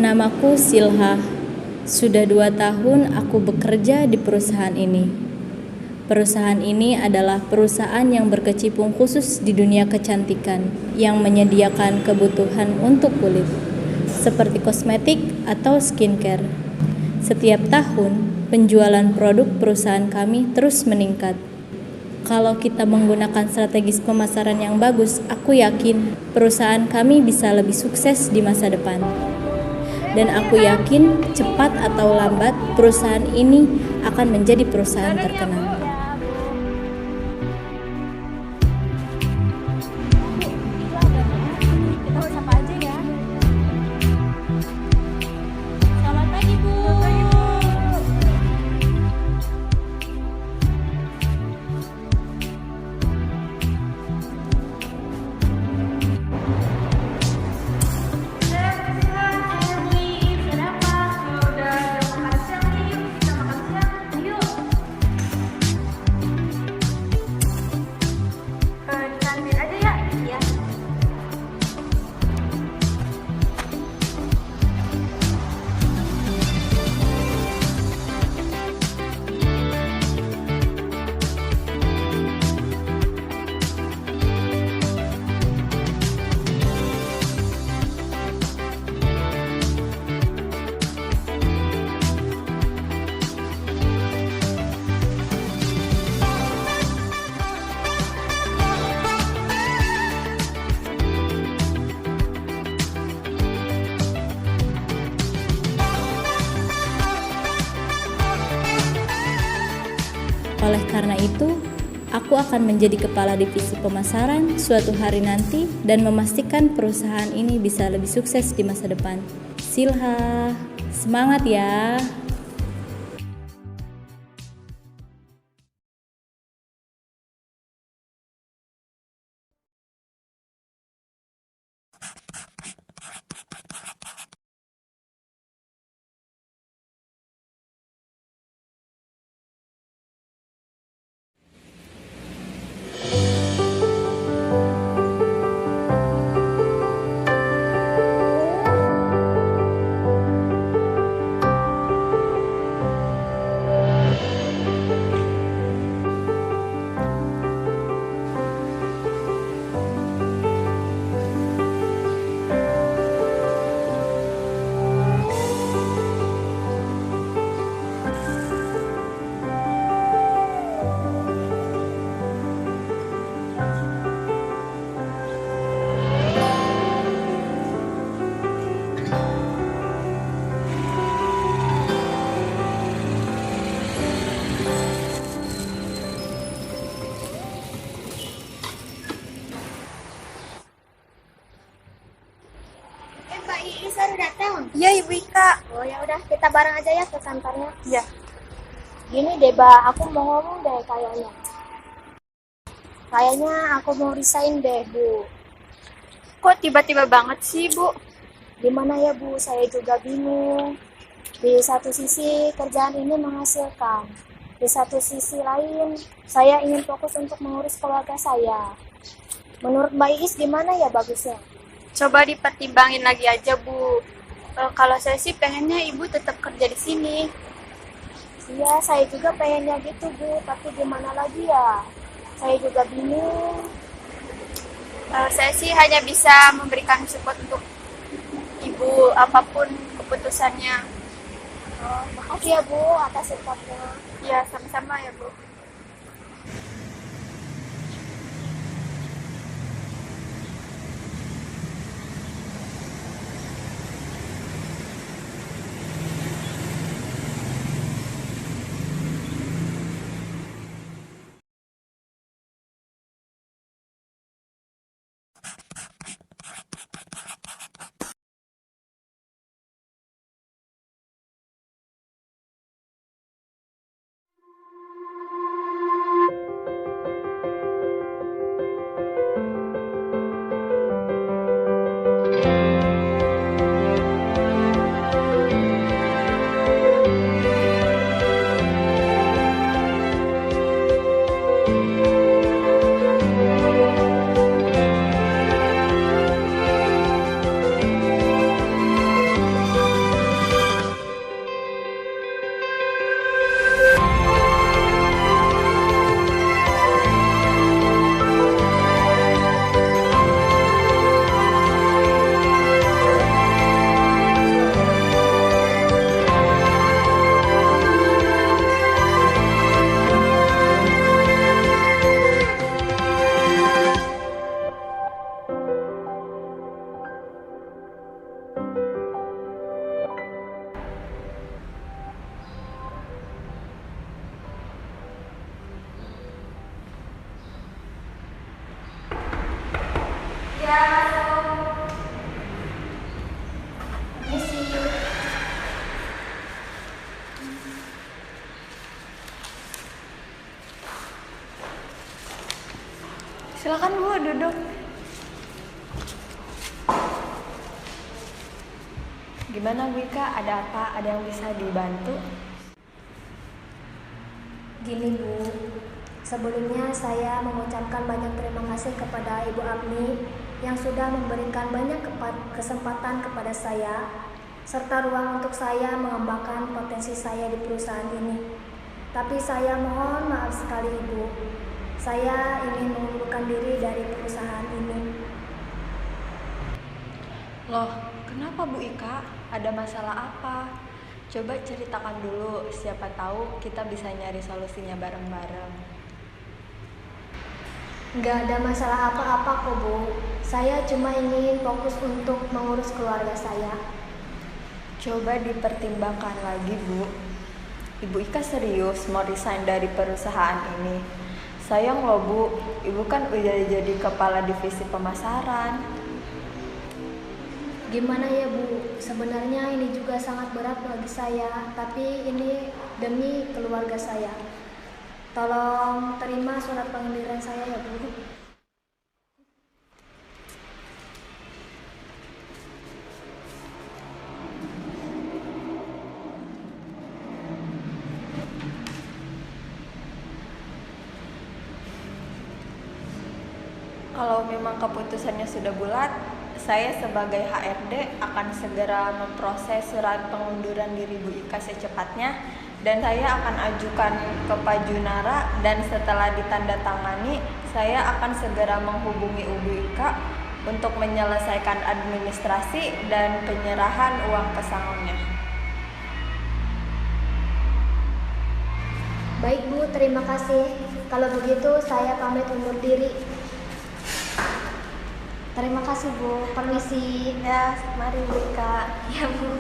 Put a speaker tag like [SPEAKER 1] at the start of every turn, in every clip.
[SPEAKER 1] Namaku Silha. Sudah 2 tahun aku bekerja di perusahaan ini. Perusahaan ini adalah perusahaan yang berkecimpung khusus di dunia kecantikan, yang menyediakan kebutuhan untuk kulit, seperti kosmetik atau skincare. Setiap tahun, penjualan produk perusahaan kami terus meningkat. Kalau kita menggunakan strategi pemasaran yang bagus, aku yakin perusahaan kami bisa lebih sukses di masa depan. Dan aku yakin cepat atau lambat perusahaan ini akan menjadi perusahaan terkenal. Selamat pagi, Bu. Oleh karena itu, aku akan menjadi kepala divisi pemasaran suatu hari nanti dan memastikan perusahaan ini bisa lebih sukses di masa depan. Silha, semangat ya!
[SPEAKER 2] Mbak Iis baru datang.
[SPEAKER 3] Iya Ibu Ika.
[SPEAKER 2] Oh ya udah, kita bareng aja ya ke kantornya.
[SPEAKER 3] Iya.
[SPEAKER 2] Gini deh, Mbak, aku mau ngomong deh kayaknya. Kayaknya aku mau resign deh, Bu.
[SPEAKER 3] Kok tiba-tiba banget sih Bu?
[SPEAKER 2] Gimana ya, Bu? Saya juga bingung. Di satu sisi kerjaan ini menghasilkan. Di satu sisi lain, saya ingin fokus untuk mengurus keluarga saya. Menurut Mbak Iis gimana ya bagusnya?
[SPEAKER 3] Coba dipertimbangin lagi aja, Bu. Kalau saya sih pengennya Ibu tetap kerja di sini.
[SPEAKER 2] Iya, saya juga pengennya gitu, Bu. Tapi gimana lagi ya? Saya juga bingung.
[SPEAKER 3] Saya sih hanya bisa memberikan support untuk Ibu apapun keputusannya.
[SPEAKER 2] Makasih ya, Bu, atas supportnya.
[SPEAKER 3] Ya, sama-sama ya, Bu.
[SPEAKER 4] Silakan Bu, duduk. Gimana Bu Ika, ada apa? Ada yang bisa dibantu?
[SPEAKER 2] Gini Bu, sebelumnya saya mengucapkan banyak terima kasih kepada Ibu Apni yang sudah memberikan banyak kesempatan kepada saya serta ruang untuk saya mengembangkan potensi saya di perusahaan ini. Tapi saya mohon maaf sekali Ibu, saya ingin mengundurkan diri dari perusahaan ini.
[SPEAKER 4] Loh, kenapa Bu Ika? Ada masalah apa? Coba ceritakan dulu, siapa tahu kita bisa nyari solusinya bareng-bareng.
[SPEAKER 2] Nggak ada masalah apa-apa kok Bu, saya cuma ingin fokus untuk mengurus keluarga saya.
[SPEAKER 4] Coba dipertimbangkan lagi Bu. Ibu Ika serius mau resign dari perusahaan ini. Sayang loh Bu, Ibu kan udah jadi kepala divisi pemasaran.
[SPEAKER 2] Gimana ya Bu, sebenarnya ini juga sangat berat bagi saya, tapi ini demi keluarga saya. Tolong terima surat pengunduran saya ya Bu.
[SPEAKER 4] Kalau memang keputusannya sudah bulat, saya sebagai HRD akan segera memproses surat pengunduran diri Bu Ika secepatnya dan saya akan ajukan ke Pak Junara, dan setelah ditandatangani, saya akan segera menghubungi Bu Ika untuk menyelesaikan administrasi dan penyerahan uang pesangonnya.
[SPEAKER 2] Baik Bu, terima kasih. Kalau begitu saya pamit undur diri. Terima kasih Bu, permisi.
[SPEAKER 4] Ya, mari Bu Ika.
[SPEAKER 2] Ya Bu.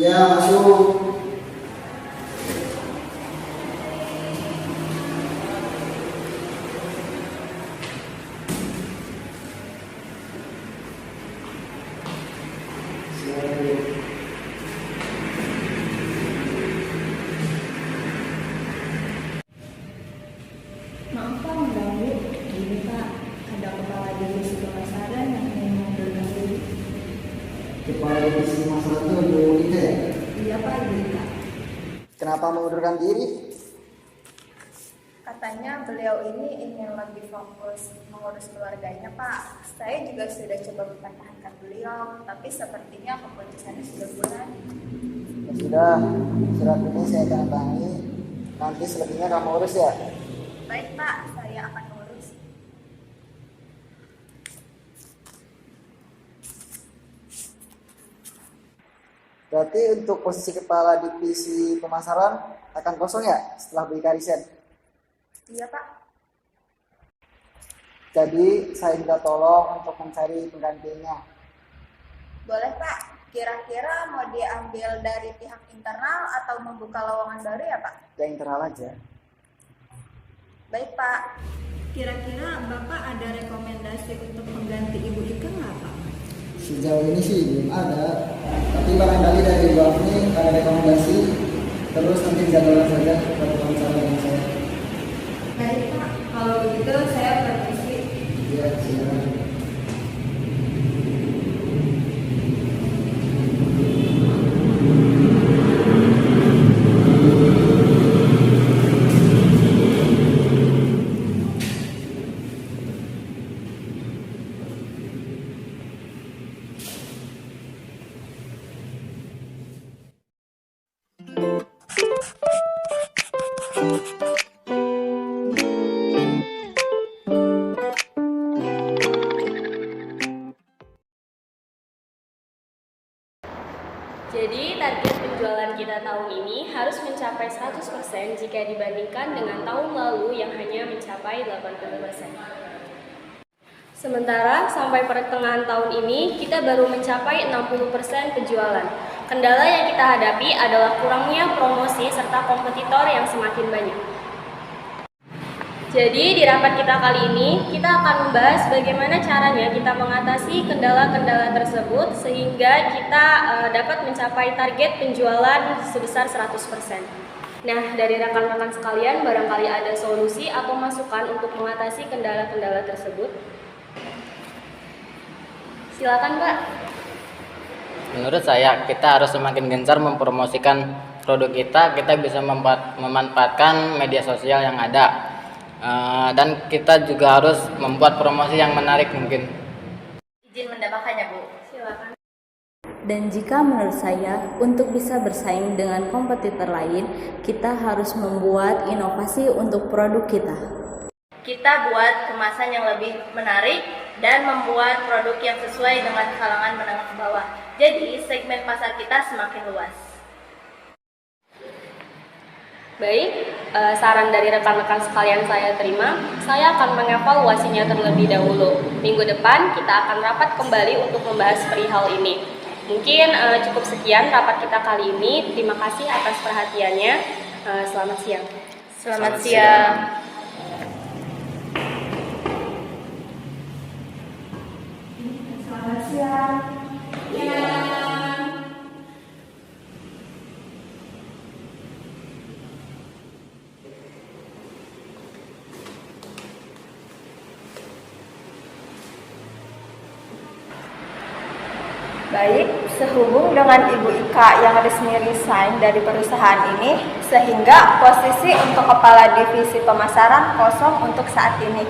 [SPEAKER 5] Ya, masuk.
[SPEAKER 4] Maaf Pak mengganggu. Gini Pak, ada kepala divisi pemasaran yang ingin mengundurkan diri.
[SPEAKER 5] Kepala divisi masalah itu Ibu Ika ya?
[SPEAKER 4] Iya Pak, Ibu Ika.
[SPEAKER 5] Kenapa mengundurkan diri?
[SPEAKER 4] Katanya beliau ini ingin lebih fokus mengurus keluarganya Pak. Saya juga sudah coba mempertahankan beliau, tapi sepertinya keputusannya sudah bulat.
[SPEAKER 5] Ya sudah, surat ini saya akan tangi. Nanti selebihnya kamu urus ya.
[SPEAKER 4] Baik Pak, saya akan mengurus.
[SPEAKER 5] Berarti untuk posisi kepala divisi pemasaran akan kosong ya setelah Bu Ika resign?
[SPEAKER 4] Iya Pak.
[SPEAKER 5] Jadi saya minta tolong untuk mencari penggantinya.
[SPEAKER 4] Boleh Pak. Kira-kira mau diambil dari pihak internal atau membuka lowongan baru ya Pak?
[SPEAKER 5] Yang internal aja.
[SPEAKER 4] Baik Pak. Kira-kira Bapak ada rekomendasi untuk mengganti Ibu Ika nggak Pak?
[SPEAKER 5] Sejauh ini sih belum ada. Tapi barangkali dari Ibu ini ada rekomendasi. Terus nanti jadwalkan saja untuk wawancara dengan saya.
[SPEAKER 4] Baik Pak. Kalau begitu saya permisi.
[SPEAKER 5] Iya, silakan.
[SPEAKER 6] Jadi target penjualan kita tahun ini harus mencapai 100% jika dibandingkan dengan tahun lalu yang hanya mencapai 80%. Sementara sampai pertengahan tahun ini kita baru mencapai 60% penjualan. Kendala yang kita hadapi adalah kurangnya promosi serta kompetitor yang semakin banyak. Jadi di rapat kita kali ini, kita akan membahas bagaimana caranya kita mengatasi kendala-kendala tersebut sehingga kita dapat mencapai target penjualan sebesar 100%. Nah, dari rekan-rekan sekalian, barangkali ada solusi atau masukan untuk mengatasi kendala-kendala tersebut. Silakan, Pak.
[SPEAKER 7] Menurut saya, kita harus semakin gencar mempromosikan produk kita bisa memanfaatkan media sosial yang ada. Dan kita juga harus membuat promosi yang menarik mungkin.
[SPEAKER 4] Izin menambahkannya Bu.
[SPEAKER 6] Silakan.
[SPEAKER 1] Dan jika menurut saya, untuk bisa bersaing dengan kompetitor lain, kita harus membuat inovasi untuk produk kita.
[SPEAKER 8] Kita buat kemasan yang lebih menarik dan membuat produk yang sesuai dengan kalangan menengah ke bawah. Jadi segmen pasar kita semakin luas.
[SPEAKER 6] Baik, saran dari rekan-rekan sekalian saya terima. Saya akan mengevaluasinya terlebih dahulu. Minggu depan kita akan rapat kembali untuk membahas perihal ini. Mungkin cukup sekian rapat kita kali ini. Terima kasih atas perhatiannya. Selamat siang.
[SPEAKER 8] Selamat siang.
[SPEAKER 4] Selamat siang. Baik, sehubung dengan Ibu Ika yang resmi resign dari perusahaan ini, sehingga posisi untuk kepala divisi pemasaran kosong untuk saat ini.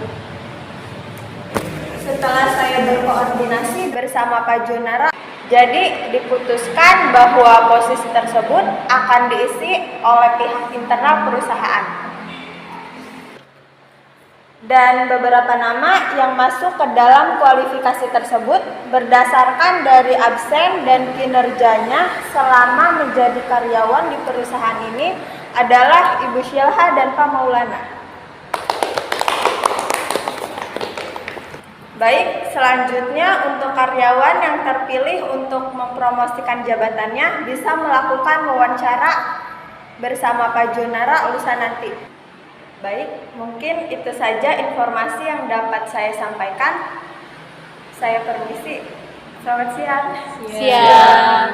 [SPEAKER 4] Setelah saya berkoordinasi bersama Pak Junara, jadi diputuskan bahwa posisi tersebut akan diisi oleh pihak internal perusahaan. Dan beberapa nama yang masuk ke dalam kualifikasi tersebut berdasarkan dari absen dan kinerjanya selama menjadi karyawan di perusahaan ini adalah Ibu Syilha dan Pak Maulana. Baik, selanjutnya untuk karyawan yang terpilih untuk mempromosikan jabatannya bisa melakukan wawancara bersama Pak Junara lusa nanti. Baik, mungkin itu saja informasi yang dapat saya sampaikan. Saya permisi. Selamat siang.
[SPEAKER 1] Siang.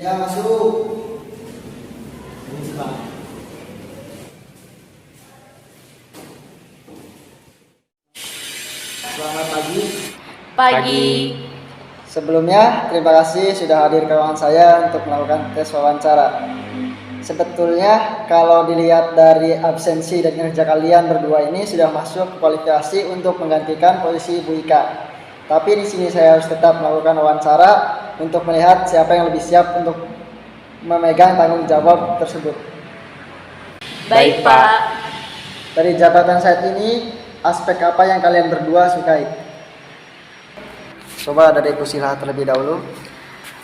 [SPEAKER 5] Ya, masuk. Selamat pagi.
[SPEAKER 1] Pagi.
[SPEAKER 5] Sebelumnya, terima kasih sudah hadir ke ruangan saya untuk melakukan tes wawancara. Sebetulnya, kalau dilihat dari absensi dan kinerja kalian berdua ini sudah masuk kualifikasi untuk menggantikan posisi Bu Ika. Tapi di sini saya harus tetap melakukan wawancara untuk melihat siapa yang lebih siap untuk memegang tanggung jawab tersebut.
[SPEAKER 1] Baik, Pak.
[SPEAKER 5] Dari jabatan saat ini, aspek apa yang kalian berdua sukai? Coba dari Bu Sila terlebih dahulu.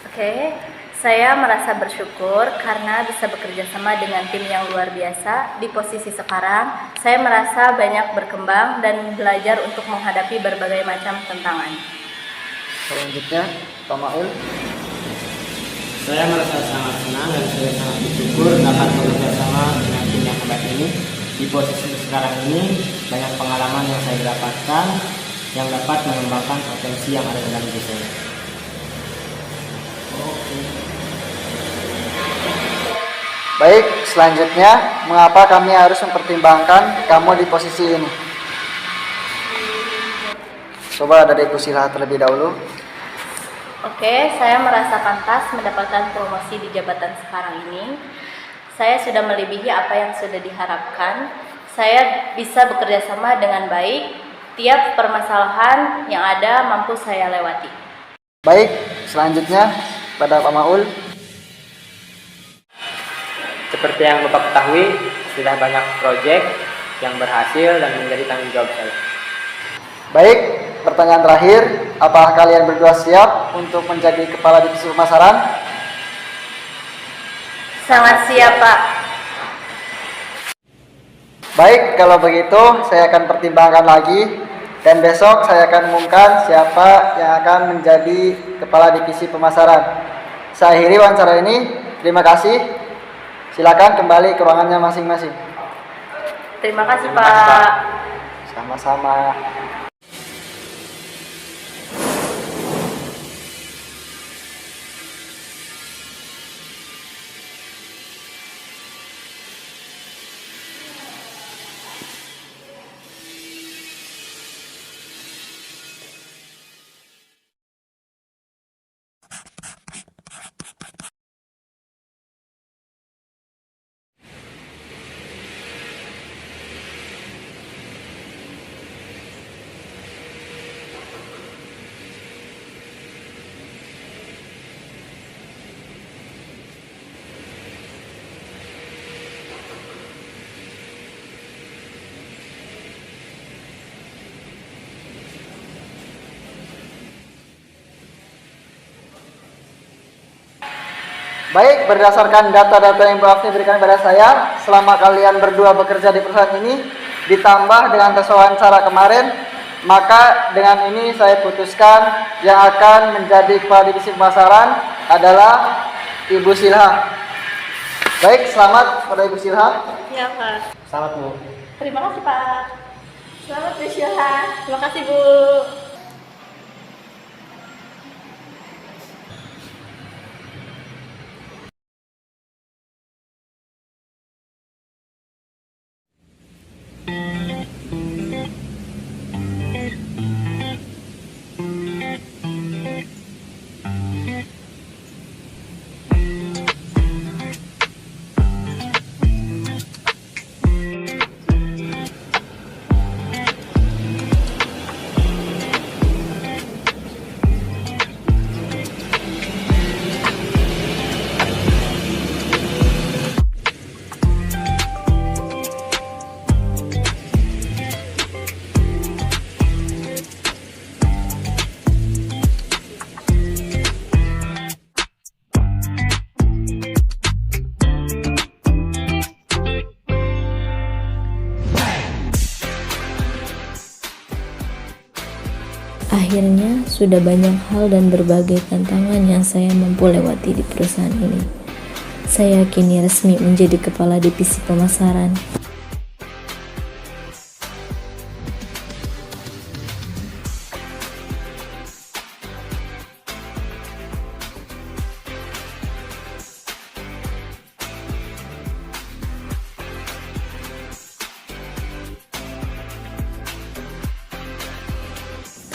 [SPEAKER 8] Oke, saya merasa bersyukur karena bisa bekerja sama dengan tim yang luar biasa. Di posisi sekarang, saya merasa banyak berkembang dan belajar untuk menghadapi berbagai macam tantangan.
[SPEAKER 5] Selanjutnya, Pak Maul.
[SPEAKER 7] Saya merasa sangat senang dan saya sangat bersyukur dapat bekerja sama dengan tim yang hebat ini. Di posisi sekarang ini, banyak pengalaman yang saya dapatkan yang dapat mengembangkan potensi yang ada dalam diri saya.
[SPEAKER 5] Baik, selanjutnya, mengapa kami harus mempertimbangkan kamu di posisi ini? Coba dari Bu Sila terlebih dahulu.
[SPEAKER 8] Oke, saya merasa pantas mendapatkan promosi di jabatan sekarang ini. Saya sudah melebihi apa yang sudah diharapkan. Saya bisa bekerja sama dengan baik. Tiap permasalahan yang ada mampu saya lewati.
[SPEAKER 5] Baik, selanjutnya pada Pak Maul.
[SPEAKER 7] Seperti yang Bapak ketahui, sudah banyak proyek yang berhasil dan menjadi tanggung jawab saya.
[SPEAKER 5] Baik, pertanyaan terakhir, apakah kalian berdua siap untuk menjadi kepala divisi pemasaran?
[SPEAKER 8] Sangat siap, Pak.
[SPEAKER 5] Baik, kalau begitu saya akan pertimbangkan lagi dan besok saya akan umumkan siapa yang akan menjadi kepala divisi pemasaran. Saya akhiri wawancara ini. Terima kasih. Silakan kembali ke ruangannya masing-masing.
[SPEAKER 8] Terima kasih, Pak.
[SPEAKER 5] Sama-sama. Baik, berdasarkan data-data yang Bu Afni berikan kepada saya, selama kalian berdua bekerja di perusahaan ini, ditambah dengan tes wawancara kemarin, maka dengan ini saya putuskan yang akan menjadi kepala divisi pemasaran adalah Ibu Silha. Baik, selamat pada Ibu Silha.
[SPEAKER 6] Ya, Pak.
[SPEAKER 5] Selamat, Bu.
[SPEAKER 6] Terima kasih, Pak. Selamat Bu Syilha. Terima kasih, Bu.
[SPEAKER 1] Akhirnya, sudah banyak hal dan berbagai tantangan yang saya mampu lewati di perusahaan ini. Saya kini resmi menjadi kepala divisi pemasaran.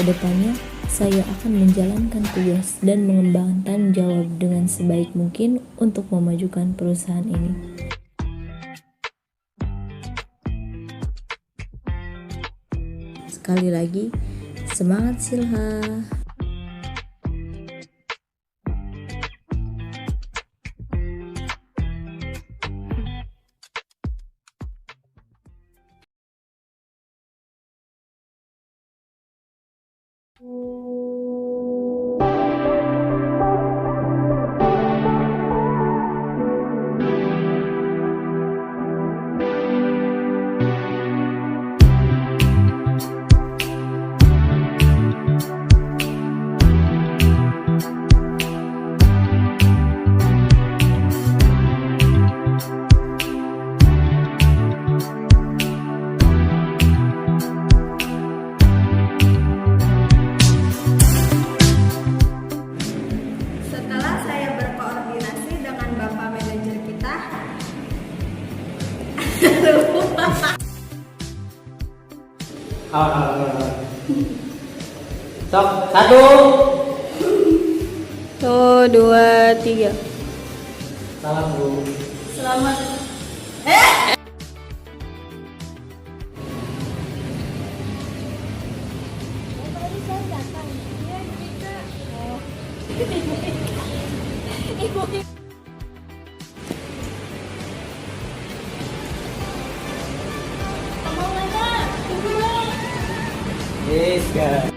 [SPEAKER 1] Kedepannya, saya akan menjalankan tugas dan mengembangkan tanggung jawab dengan sebaik mungkin untuk memajukan perusahaan ini. Sekali lagi, semangat Silha!
[SPEAKER 4] Setelah saya berkoordinasi dengan Bapak manajer kita,
[SPEAKER 7] Sok, 1.
[SPEAKER 6] 2, 3.
[SPEAKER 7] Salam, Bu.
[SPEAKER 6] Selamat.
[SPEAKER 7] Yes, guys.